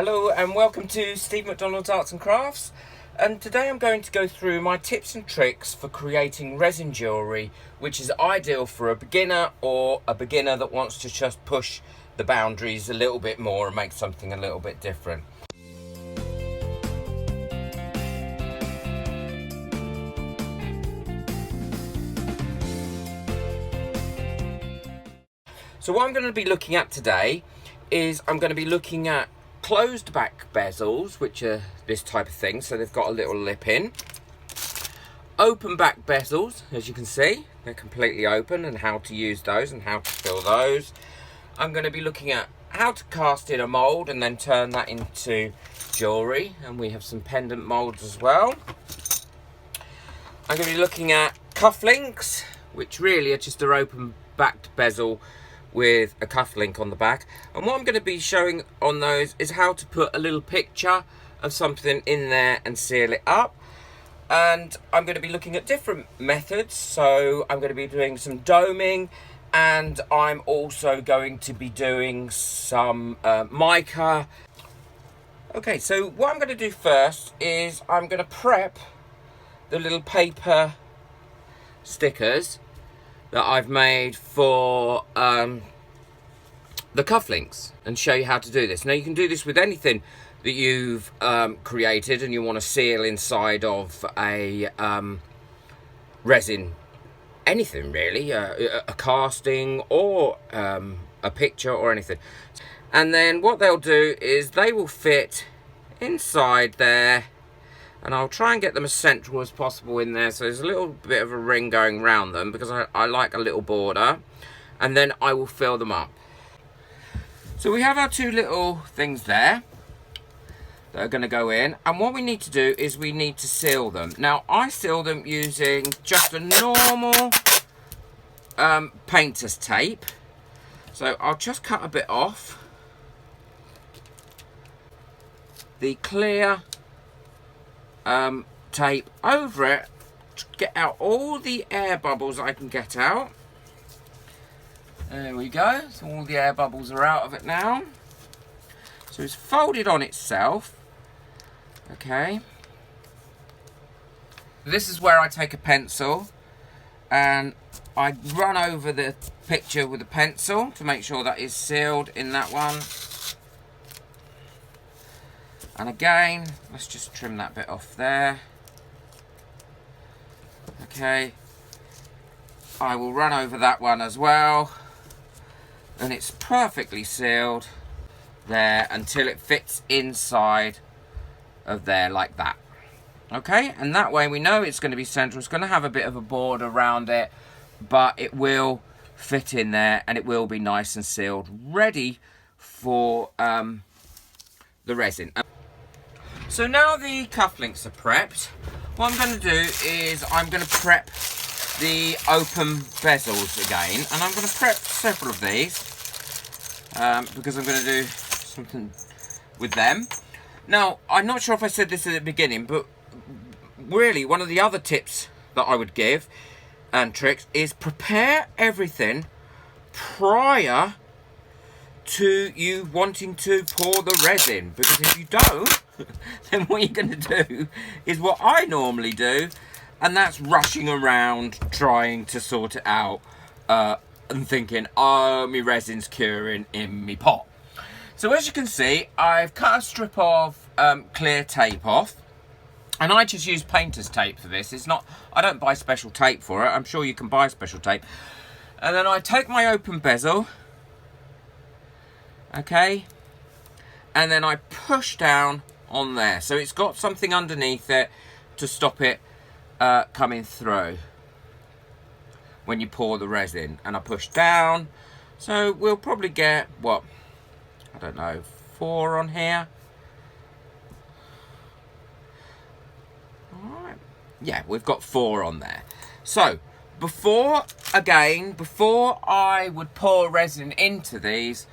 Hello and welcome to Steve McDonald's Arts and Crafts, and today I'm going to go through my tips and tricks for creating resin jewellery, which is ideal for a beginner or a beginner that wants to just push the boundaries a little bit more and make something a little bit different. So what I'm going to be looking at today is I'm going to be looking at closed back bezels, which are this type of thing, so they've got a little lip in. Open back bezels, as you can see, they're completely open, and how to use those and how to fill those. I'm going to be looking at how to cast in a mould and then turn that into jewellery, and we have some pendant moulds as well. I'm going to be looking at cufflinks, which really are just an open backed bezel with a cufflink on the back, and what I'm going to be showing on those is how to put a little picture of something in there and seal it up. And I'm going to be looking at different methods, so I'm going to be doing some doming, and I'm also going to be doing some mica. Okay, so what I'm going to do first is I'm going to prep the little paper stickers that I've made for the cufflinks and show you how to do this. Now you can do this with anything that you've created and you want to seal inside of a resin, anything really, a casting or a picture or anything. And then what they'll do is they will fit inside there, and I'll try and get them as central as possible in there, so there's a little bit of a ring going around them because I like a little border, and then I will fill them up. So we have our two little things there that are going to go in, and what we need to do is we need to seal them. Now I seal them using just a normal painter's tape, so I'll just cut a bit off the clear tape over it to get out all the air bubbles I can get out. There we go, so all the air bubbles are out of it now. So it's folded on itself. Okay. This is where I take a pencil and I run over the picture with a pencil to make sure that is sealed in that one. And again, let's just trim that bit off there. Okay, I will run over that one as well, and it's perfectly sealed there until it fits inside of there like that. Okay, and that way we know it's going to be central. It's going to have a bit of a border around it, but it will fit in there and it will be nice and sealed, ready for the resin. So now the cufflinks are prepped, what I'm going to do is I'm going to prep the open bezels again, and I'm going to prep several of these because I'm going to do something with them. Now, I'm not sure if I said this at the beginning, but really one of the other tips that I would give and tricks is prepare everything prior to you wanting to pour the resin, because if you don't, then what you're going to do is what I normally do, and that's rushing around trying to sort it out and thinking, oh, my resin's curing in me pot. So as you can see, I've cut a strip of clear tape off, and I just use painter's tape for this. It's not, I don't buy special tape for it. I'm sure you can buy special tape. And then I take my open bezel, okay, and then I push down on there, so it's got something underneath it to stop it coming through when you pour the resin. And I push down, so we'll probably get, what, I don't know, 4 on here. All right, yeah, we've got 4 on there. So before I would pour resin into these,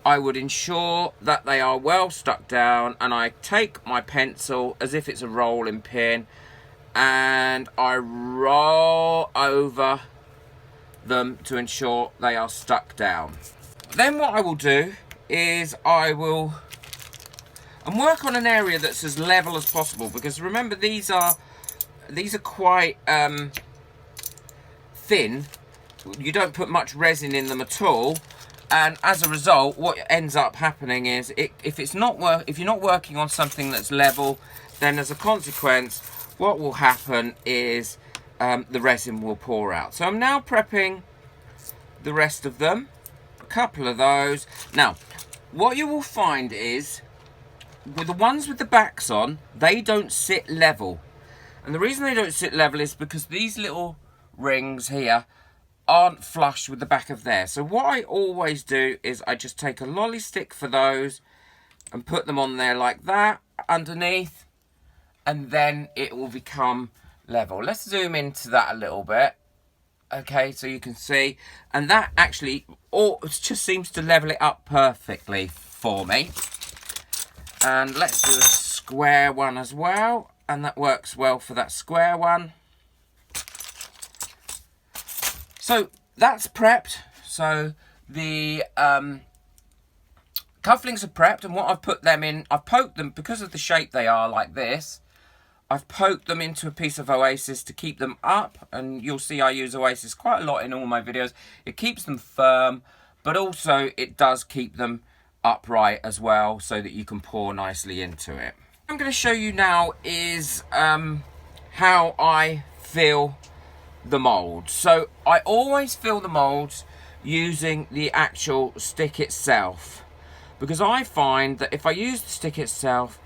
I would ensure that they are well stuck down, and I take my pencil as if it's a rolling pin and I roll over them to ensure they are stuck down. Then what I will do is I will And work on an area that's as level as possible, because remember these are quite thin. You don't put much resin in them at all, and as a result what ends up happening is if you're not working on something that's level, then as a consequence what will happen is the resin will pour out. So I'm now prepping the rest of them, a couple of those. Now what you will find is with the ones with the backs on, they don't sit level, and the reason they don't sit level is because these little rings here aren't flush with the back of there. So what I always do is I just take a lolly stick for those and put them on there like that underneath, and then it will become level. Let's zoom into that a little bit. Okay, so you can see, and that actually just seems to level it up perfectly for me. And let's do a square one as well, and that works well for that square one. So that's prepped. So the cufflinks are prepped, and what I've put them in, I've poked them, because of the shape they are like this, I've poked them into a piece of Oasis to keep them up, and you'll see I use Oasis quite a lot in all my videos. It keeps them firm, but also it does keep them upright as well, so that you can pour nicely into it. What I'm going to show you now is how I fill the mould. So I always fill the moulds using the actual stick itself, because I find that if I use the stick itself,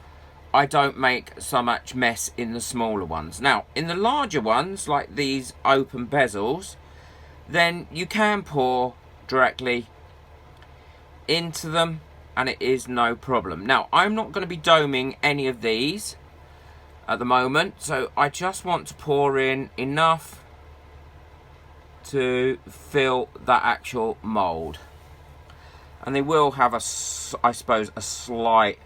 I don't make so much mess in the smaller ones. Now in the larger ones, like these open bezels, then you can pour directly into them and it is no problem. Now I'm not going to be doming any of these at the moment, so I just want to pour in enough to fill that actual mould, and they will have I suppose a slight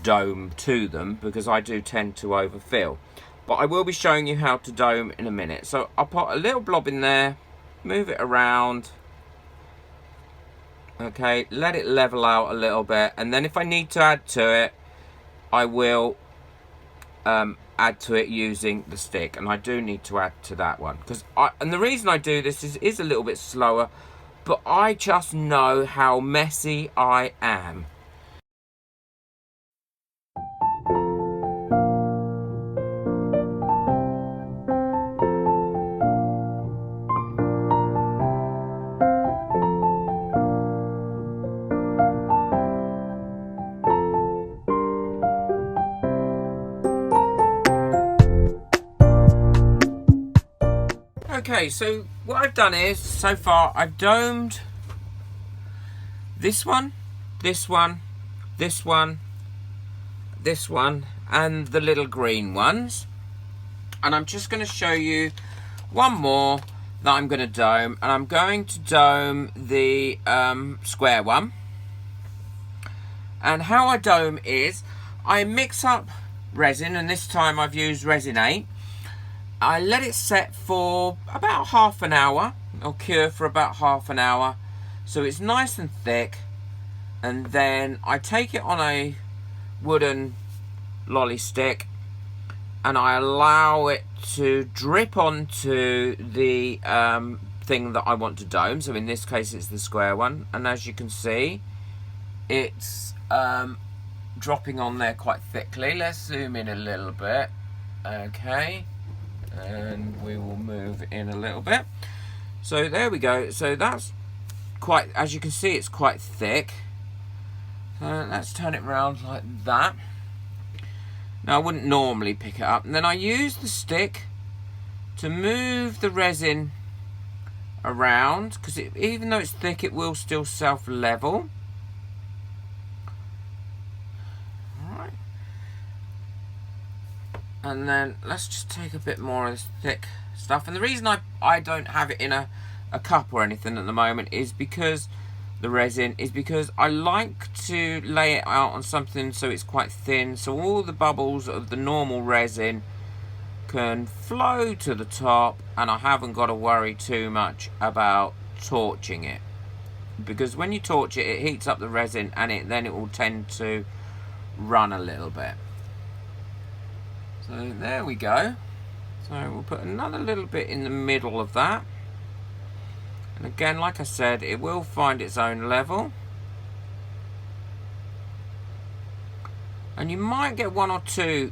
dome to them because I do tend to overfill, but I will be showing you how to dome in a minute. So I'll put a little blob in there, move it around, okay, let it level out a little bit, and then if I need to add to it, I will add to it using the stick. And I do need to add to that one and the reason I do this is a little bit slower, but I just know how messy I am. Okay, so what I've done is, so far I've domed this one, this one, this one, this one, and the little green ones. And I'm just going to show you one more that I'm going to dome, and I'm going to dome the square one. And how I dome is, I mix up resin, and this time I've used Resin 8. I let it set for about half an hour, or cure for about half an hour, so it's nice and thick, and then I take it on a wooden lolly stick and I allow it to drip onto the thing that I want to dome. So in this case it's the square one, and as you can see it's dropping on there quite thickly. Let's zoom in a little bit, okay, and we will move in a little bit. So there we go. So that's quite, as you can see, it's quite thick. So let's turn it around like that. Now I wouldn't normally pick it up, and then I use the stick to move the resin around, because even though it's thick it will still self-level. And then let's just take a bit more of this thick stuff. And the reason I don't have it in a cup or anything at the moment is because the resin is because I like to lay it out on something so it's quite thin, so all the bubbles of the normal resin can flow to the top, and I haven't got to worry too much about torching it, because when you torch it, it heats up the resin and then it will tend to run a little bit. So there we go. So we'll put another little bit in the middle of that. And again, like I said, it will find its own level. And you might get one or two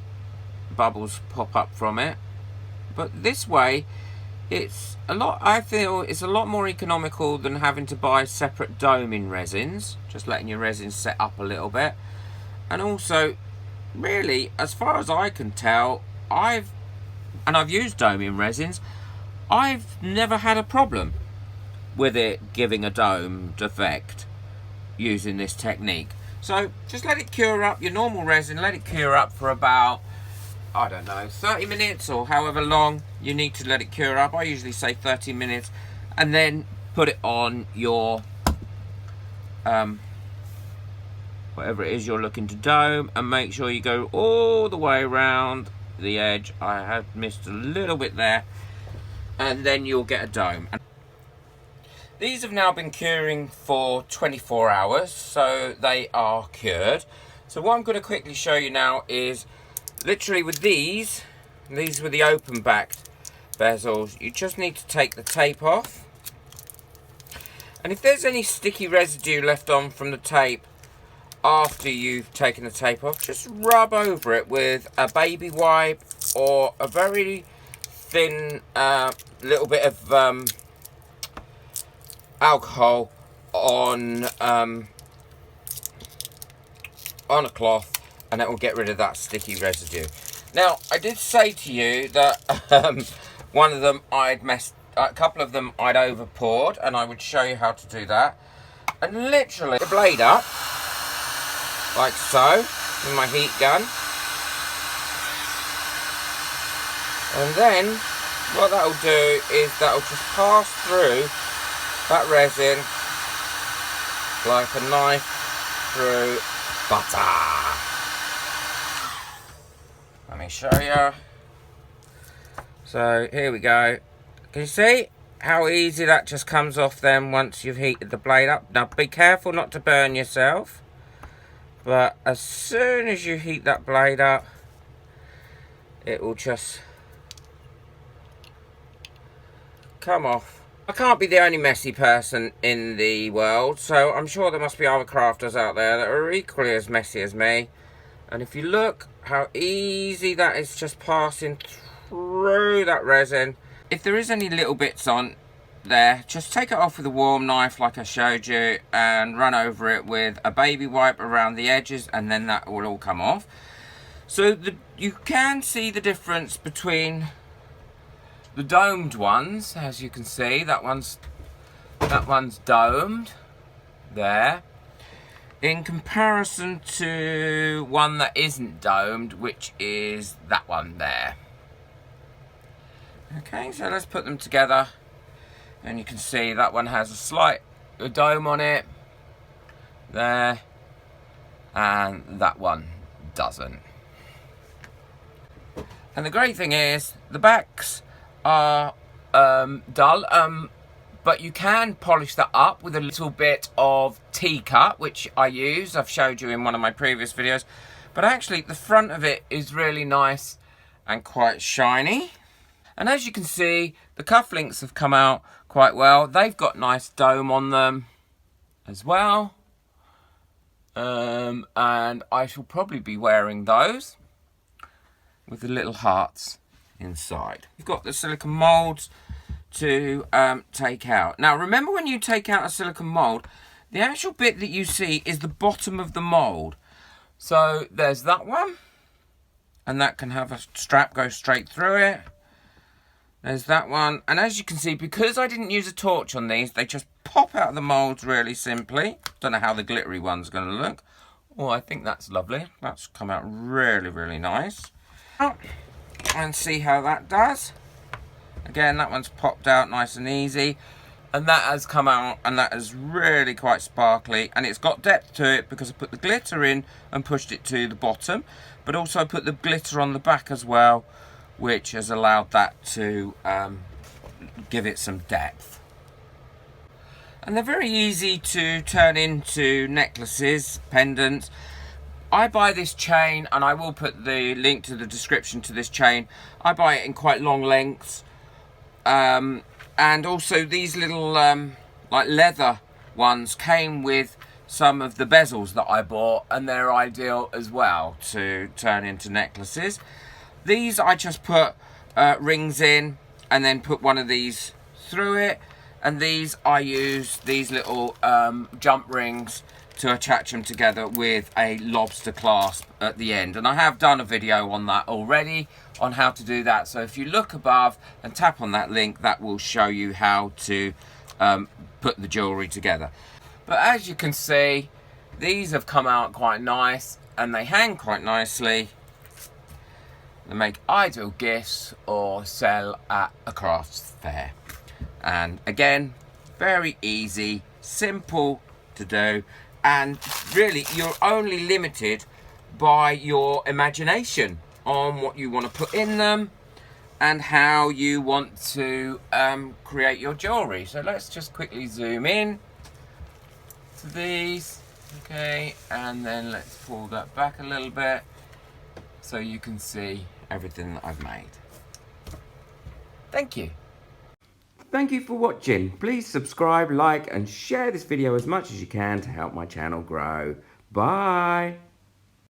bubbles pop up from it. But this way, it's a lot, I feel it's a lot more economical than having to buy separate doming resins. Just letting your resins set up a little bit. And also, really, as far as I can tell, I've used doming resins, I've never had a problem with it giving a domed effect using this technique. So just let it cure up, your normal resin, let it cure up for about, I don't know, 30 minutes or however long you need to let it cure up. I usually say 30 minutes, and then put it on your whatever it is you're looking to dome, and make sure you go all the way around the edge. I have missed a little bit there, and then you'll get a dome. These have now been curing for 24 hours, so they are cured. So what I'm going to quickly show you now is literally with these were the open backed bezels. You just need to take the tape off, and if there's any sticky residue left on from the tape after you've taken the tape off, just rub over it with a baby wipe or a very thin little bit of alcohol on a cloth, and it will get rid of that sticky residue. Now, I did say to you that one of them a couple of them I'd over poured, and I would show you how to do that. And literally the blade up like so with my heat gun, and then what that will do is that will just pass through that resin like a knife through butter. Let me show you. So here we go. Can you see how easy that just comes off then once you've heated the blade up? Now be careful not to burn yourself, but as soon as you heat that blade up, it will just come off. I can't be the only messy person in the world, so I'm sure there must be other crafters out there that are equally as messy as me. And if you look how easy that is just passing through that resin. If there is any little bits on there, just take it off with a warm knife like I showed you, and run over it with a baby wipe around the edges, and then that will all come off. So you can see the difference between the domed ones. As you can see, that one's domed there, in comparison to one that isn't domed, which is that one there. Okay, so let's put them together, and you can see that one has a slight dome on it there, and that one doesn't. And the great thing is the backs are dull, but you can polish that up with a little bit of T-cut, which I use. I've showed you in one of my previous videos. But actually the front of it is really nice and quite shiny. And as you can see, the cufflinks have come out quite well. They've got nice dome on them as well. And I shall probably be wearing those with the little hearts inside. You've got the silicone moulds to take out. Now remember, when you take out a silicone mould, the actual bit that you see is the bottom of the mould. So there's that one, and that can have a strap go straight through it. There's that one, and as you can see, because I didn't use a torch on these, they just pop out of the moulds really simply. Don't know how the glittery one's going to look. Oh, I think that's lovely. That's come out really, really nice. And see how that does. Again, that one's popped out nice and easy, and that has come out, and that is really quite sparkly, and it's got depth to it because I put the glitter in and pushed it to the bottom, but also I put the glitter on the back as well, which has allowed that to give it some depth. And they're very easy to turn into necklaces, pendants. I buy this chain, and I will put the link to the description to this chain. I buy it in quite long lengths. And also these little like leather ones came with some of the bezels that I bought, and they're ideal as well to turn into necklaces. These I just put rings in and then put one of these through it, and these I use these little jump rings to attach them together with a lobster clasp at the end, and I have done a video on that already on how to do that, so if you look above and tap on that link, that will show you how to put the jewellery together. But as you can see, these have come out quite nice and they hang quite nicely. They make ideal gifts or sell at a crafts fair. And again, very easy, simple to do, and really you're only limited by your imagination on what you want to put in them and how you want to create your jewellery. So let's just quickly zoom in to these, okay, and then let's pull that back a little bit so you can see everything that I've made. Thank you. Thank you for watching. Please subscribe, like and share this video as much as you can to help my channel grow. Bye.